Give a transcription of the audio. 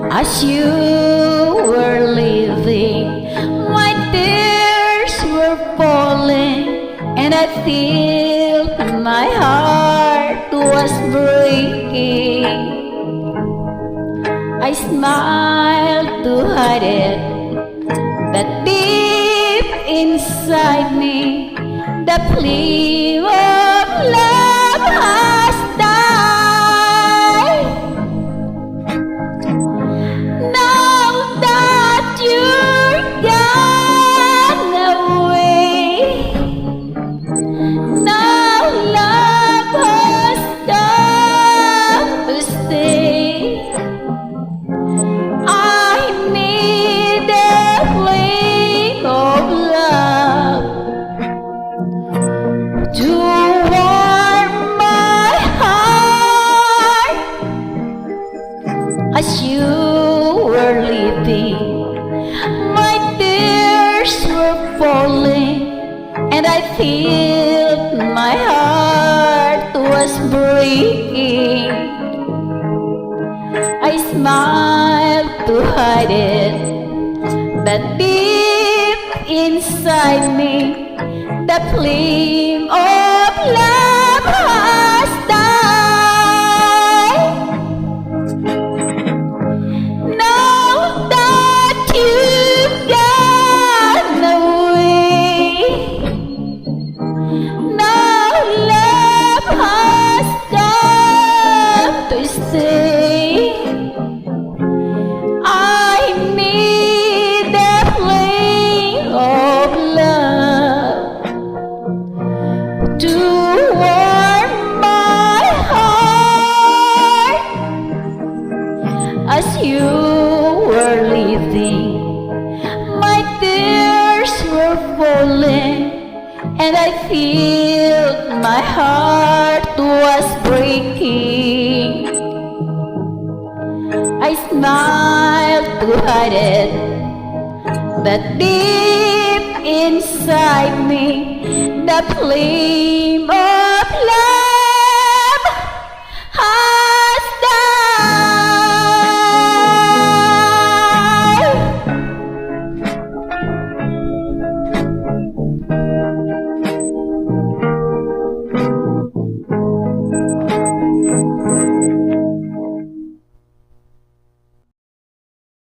As you were leaving, my tears were falling, and I feel my heart was breaking. I smiled to hide it, but deep inside me, the flame of love has died. Now that you're gone away, now love has come to stay. I need a flame of love to warm my heart. As you were leaving, my tears were falling, and I feel my heart was breaking. I smiled to hide it, but deep inside me, the flame of love has died. Now that you've gone away, now love has come to stay. I need a flame of love to warm my heart. As you were leaving, my tears were falling, and I feel my heart was breaking. I smiled to hide it, but deep inside me, the flame of